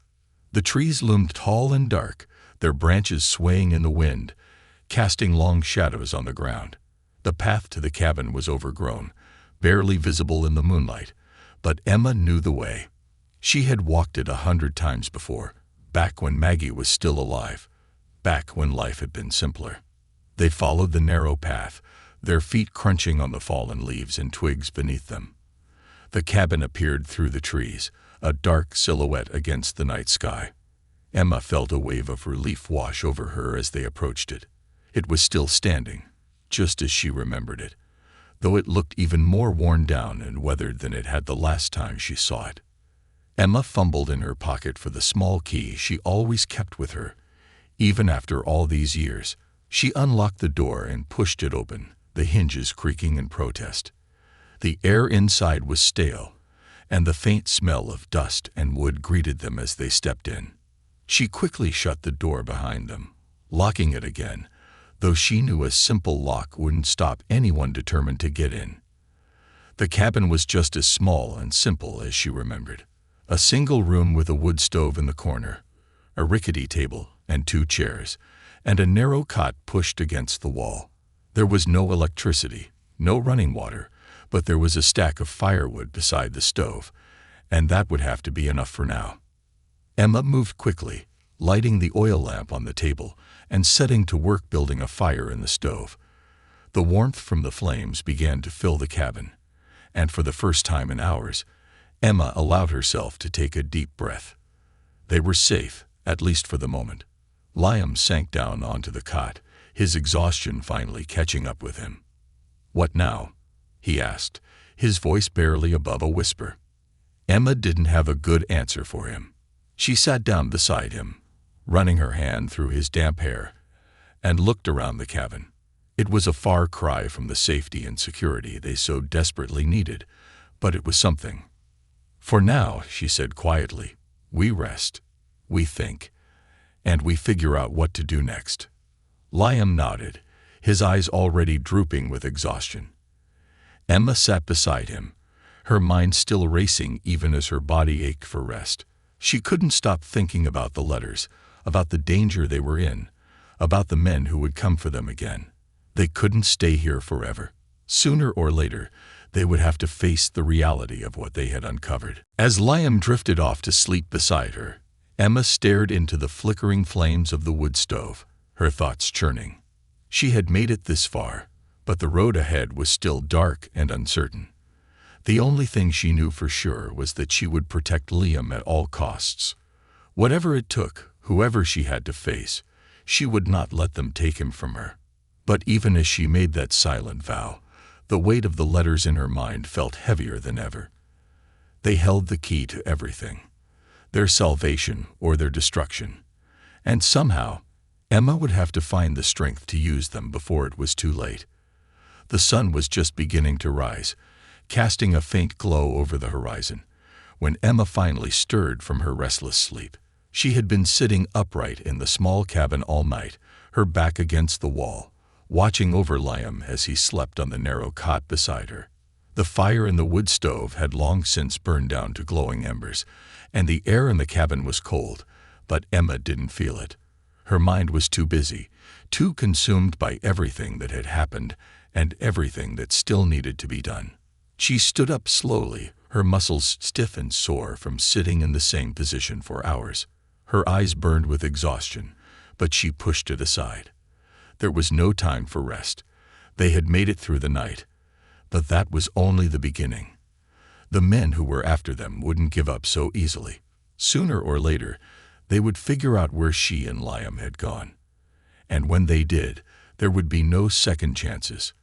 The trees loomed tall and dark, their branches swaying in the wind, casting long shadows on the ground. The path to the cabin was overgrown, barely visible in the moonlight, but Emma knew the way. She had walked it 100 times before, back when Maggie was still alive, back when life had been simpler. They followed the narrow path, their feet crunching on the fallen leaves and twigs beneath them. The cabin appeared through the trees, a dark silhouette against the night sky. Emma felt a wave of relief wash over her as they approached it. It was still standing, just as she remembered it, though it looked even more worn down and weathered than it had the last time she saw it. Emma fumbled in her pocket for the small key she always kept with her. Even after all these years, she unlocked the door and pushed it open, the hinges creaking in protest. The air inside was stale, and the faint smell of dust and wood greeted them as they stepped in. She quickly shut the door behind them, locking it again, though she knew a simple lock wouldn't stop anyone determined to get in. The cabin was just as small and simple as she remembered. A single room with a wood stove in the corner, a rickety table and 2 chairs, and a narrow cot pushed against the wall. There was no electricity, no running water, but there was a stack of firewood beside the stove, and that would have to be enough for now. Emma moved quickly, lighting the oil lamp on the table and setting to work building a fire in the stove. The warmth from the flames began to fill the cabin, and for the first time in hours, Emma allowed herself to take a deep breath. They were safe, at least for the moment. Liam sank down onto the cot, his exhaustion finally catching up with him. "What now?" he asked, his voice barely above a whisper. Emma didn't have a good answer for him. She sat down beside him, running her hand through his damp hair, and looked around the cabin. It was a far cry from the safety and security they so desperately needed, but it was something. "For now," she said quietly, "we rest, we think, and we figure out what to do next." Liam nodded, his eyes already drooping with exhaustion. Emma sat beside him, her mind still racing even as her body ached for rest. She couldn't stop thinking about the letters, about the danger they were in, about the men who would come for them again. They couldn't stay here forever. Sooner or later, they would have to face the reality of what they had uncovered. As Liam drifted off to sleep beside her, Emma stared into the flickering flames of the wood stove, her thoughts churning. She had made it this far, but the road ahead was still dark and uncertain. The only thing she knew for sure was that she would protect Liam at all costs. Whatever it took, whoever she had to face, she would not let them take him from her. But even as she made that silent vow, the weight of the letters in her mind felt heavier than ever. They held the key to everything, their salvation or their destruction. And somehow, Emma would have to find the strength to use them before it was too late. The sun was just beginning to rise, casting a faint glow over the horizon, when Emma finally stirred from her restless sleep. She had been sitting upright in the small cabin all night, her back against the wall, watching over Liam as he slept on the narrow cot beside her. The fire in the wood stove had long since burned down to glowing embers, and the air in the cabin was cold, but Emma didn't feel it. Her mind was too busy, too consumed by everything that had happened and everything that still needed to be done. She stood up slowly, her muscles stiff and sore from sitting in the same position for hours. Her eyes burned with exhaustion, but she pushed it aside. There was no time for rest. They had made it through the night, but that was only the beginning. The men who were after them wouldn't give up so easily. Sooner or later, they would figure out where she and Liam had gone. And when they did, there would be no second chances.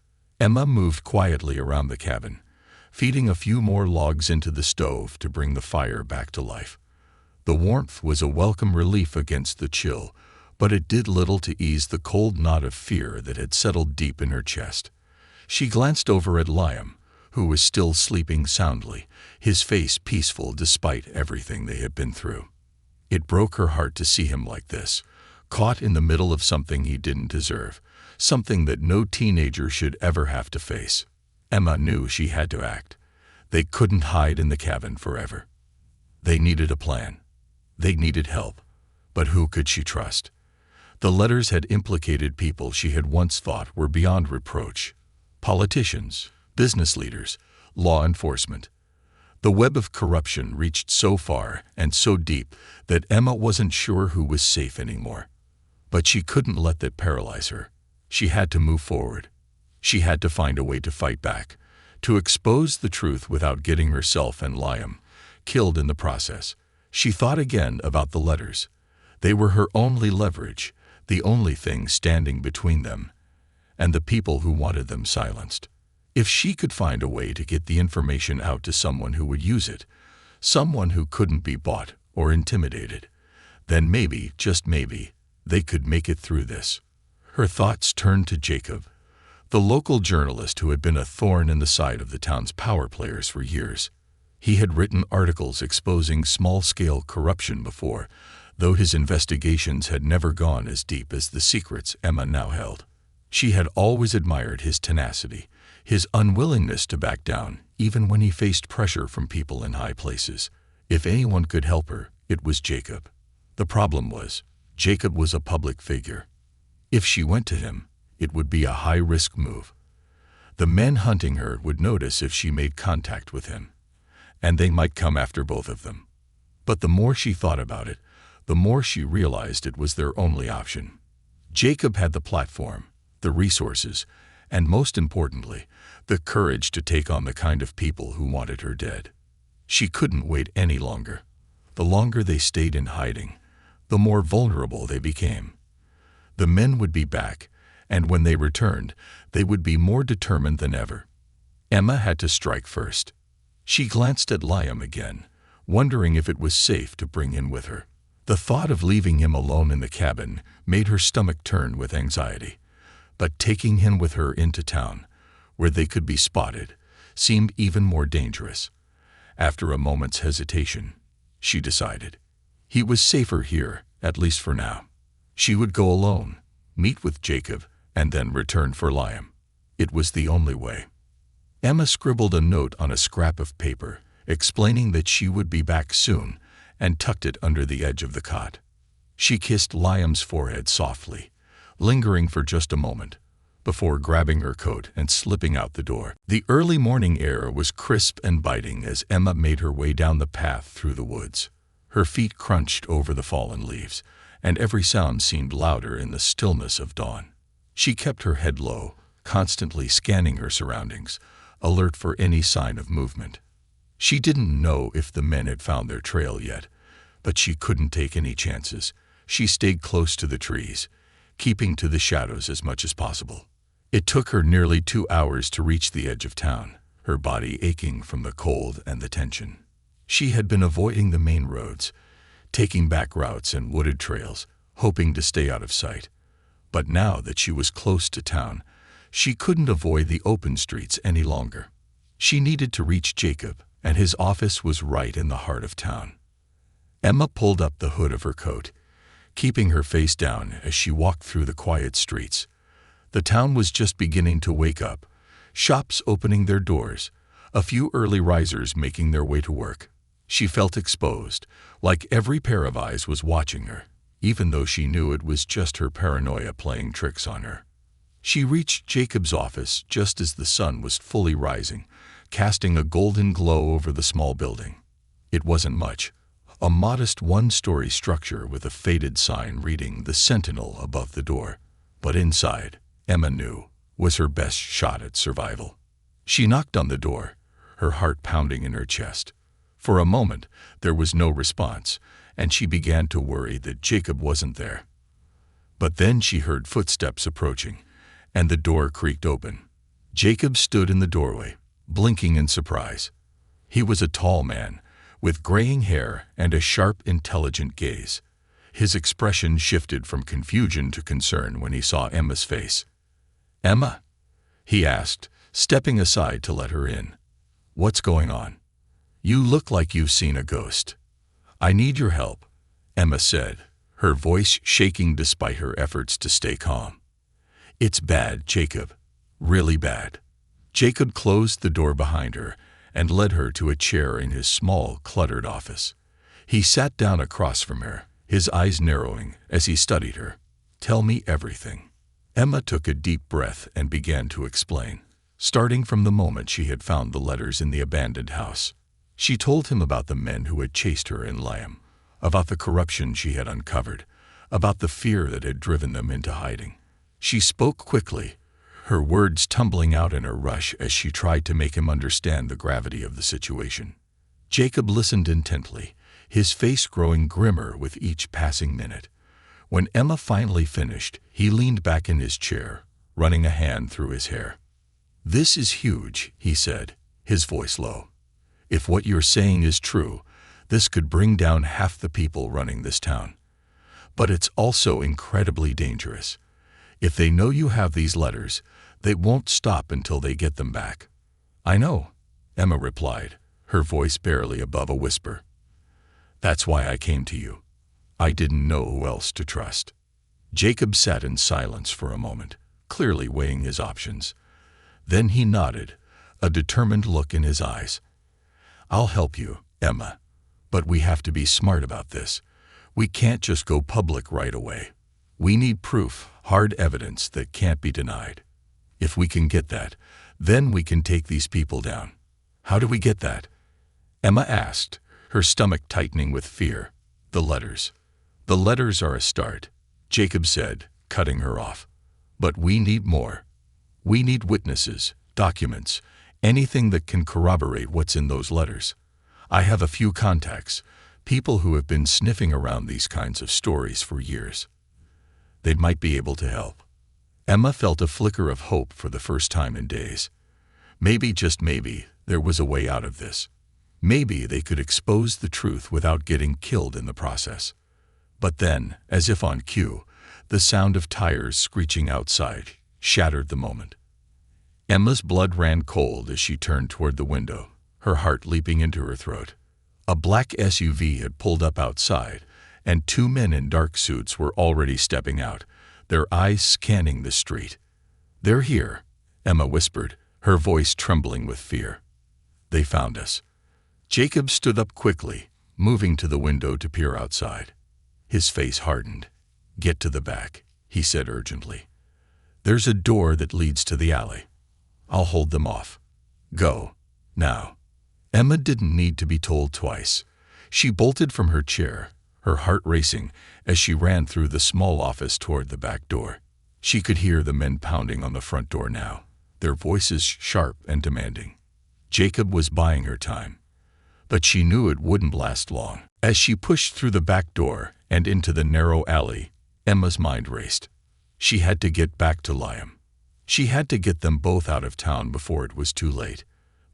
Emma moved quietly around the cabin, feeding a few more logs into the stove to bring the fire back to life. The warmth was a welcome relief against the chill, but it did little to ease the cold knot of fear that had settled deep in her chest. She glanced over at Liam, who was still sleeping soundly, his face peaceful despite everything they had been through. It broke her heart to see him like this, caught in the middle of something he didn't deserve, something that no teenager should ever have to face. Emma knew she had to act. They couldn't hide in the cabin forever. They needed a plan. They needed help. But who could she trust? The letters had implicated people she had once thought were beyond reproach. Politicians, business leaders, law enforcement. The web of corruption reached so far and so deep that Emma wasn't sure who was safe anymore. But she couldn't let that paralyze her. She had to move forward. She had to find a way to fight back, to expose the truth without getting herself and Liam killed in the process. She thought again about the letters. They were her only leverage, the only thing standing between them and the people who wanted them silenced. If she could find a way to get the information out to someone who would use it, someone who couldn't be bought or intimidated, then maybe, just maybe, they could make it through this. Her thoughts turned to Jacob, the local journalist who had been a thorn in the side of the town's power players for years. He had written articles exposing small-scale corruption before, though his investigations had never gone as deep as the secrets Emma now held. She had always admired his tenacity, his unwillingness to back down, even when he faced pressure from people in high places. If anyone could help her, it was Jacob. The problem was, Jacob was a public figure. If she went to him, it would be a high-risk move. The men hunting her would notice if she made contact with him, and they might come after both of them. But the more she thought about it, the more she realized it was their only option. Jacob had the platform, the resources, and most importantly, the courage to take on the kind of people who wanted her dead. She couldn't wait any longer. The longer they stayed in hiding, the more vulnerable they became. The men would be back, and when they returned, they would be more determined than ever. Emma had to strike first. She glanced at Liam again, wondering if it was safe to bring him with her. The thought of leaving him alone in the cabin made her stomach turn with anxiety. But taking him with her into town, where they could be spotted, seemed even more dangerous. After a moment's hesitation, she decided. He was safer here, at least for now. She would go alone, meet with Jacob, and then return for Liam. It was the only way. Emma scribbled a note on a scrap of paper, explaining that she would be back soon, and tucked it under the edge of the cot. She kissed Liam's forehead softly, lingering for just a moment, before grabbing her coat and slipping out the door. The early morning air was crisp and biting as Emma made her way down the path through the woods. Her feet crunched over the fallen leaves, and every sound seemed louder in the stillness of dawn. She kept her head low, constantly scanning her surroundings, alert for any sign of movement. She didn't know if the men had found their trail yet, but she couldn't take any chances. She stayed close to the trees, keeping to the shadows as much as possible. It took her nearly 2 hours to reach the edge of town, her body aching from the cold and the tension. She had been avoiding the main roads, taking back routes and wooded trails, hoping to stay out of sight. But now that she was close to town, she couldn't avoid the open streets any longer. She needed to reach Jacob, and his office was right in the heart of town. Emma pulled up the hood of her coat, keeping her face down as she walked through the quiet streets. The town was just beginning to wake up, shops opening their doors, a few early risers making their way to work. She felt exposed, like every pair of eyes was watching her, even though she knew it was just her paranoia playing tricks on her. She reached Jacob's office just as the sun was fully rising, casting a golden glow over the small building. It wasn't much, a modest one-story structure with a faded sign reading "The Sentinel" above the door. But inside, Emma knew, was her best shot at survival. She knocked on the door, her heart pounding in her chest. For a moment, there was no response, and she began to worry that Jacob wasn't there. But then she heard footsteps approaching, and the door creaked open. Jacob stood in the doorway, blinking in surprise. He was a tall man, with graying hair and a sharp, intelligent gaze. His expression shifted from confusion to concern when he saw Emma's face. "Emma?" he asked, stepping aside to let her in. "What's going on? You look like you've seen a ghost." "I need your help," Emma said, her voice shaking despite her efforts to stay calm. "It's bad, Jacob. Really bad." Jacob closed the door behind her and led her to a chair in his small, cluttered office. He sat down across from her, his eyes narrowing as he studied her. "Tell me everything." Emma took a deep breath and began to explain, starting from the moment she had found the letters in the abandoned house. She told him about the men who had chased her in Liam, about the corruption she had uncovered, about the fear that had driven them into hiding. She spoke quickly, her words tumbling out in a rush as she tried to make him understand the gravity of the situation. Jacob listened intently, his face growing grimmer with each passing minute. When Emma finally finished, he leaned back in his chair, running a hand through his hair. "This is huge," he said, his voice low. "If what you're saying is true, this could bring down half the people running this town. But it's also incredibly dangerous. If they know you have these letters, they won't stop until they get them back." "I know," Emma replied, her voice barely above a whisper. "That's why I came to you. I didn't know who else to trust." Jacob sat in silence for a moment, clearly weighing his options. Then he nodded, a determined look in his eyes. "I'll help you, Emma, but we have to be smart about this. We can't just go public right away. We need proof, hard evidence that can't be denied. If we can get that, then we can take these people down." "How do we get that?" Emma asked, her stomach tightening with fear. "The letters." "The letters are a start," Jacob said, cutting her off. "But we need more. We need witnesses, documents, anything that can corroborate what's in those letters. I have a few contacts, people who have been sniffing around these kinds of stories for years. They might be able to help. Emma felt a flicker of hope for the first time in days. Maybe, just maybe, there was a way out of this. Maybe they could expose the truth without getting killed in the process. But then, as if on cue, the sound of tires screeching outside shattered the moment. Emma's blood ran cold as she turned toward the window, her heart leaping into her throat. A black SUV had pulled up outside, and two men in dark suits were already stepping out, their eyes scanning the street. "They're here," Emma whispered, her voice trembling with fear. "They found us." Jacob stood up quickly, moving to the window to peer outside. His face hardened. "Get to the back," he said urgently. "There's a door that leads to the alley. I'll hold them off. Go. Now." Emma didn't need to be told twice. She bolted from her chair, her heart racing as she ran through the small office toward the back door. She could hear the men pounding on the front door now, their voices sharp and demanding. Jacob was buying her time, but she knew it wouldn't last long. As she pushed through the back door and into the narrow alley, Emma's mind raced. She had to get back to Liam. She had to get them both out of town before it was too late.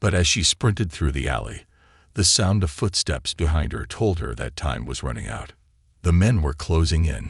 But as she sprinted through the alley, the sound of footsteps behind her told her that time was running out. The men were closing in,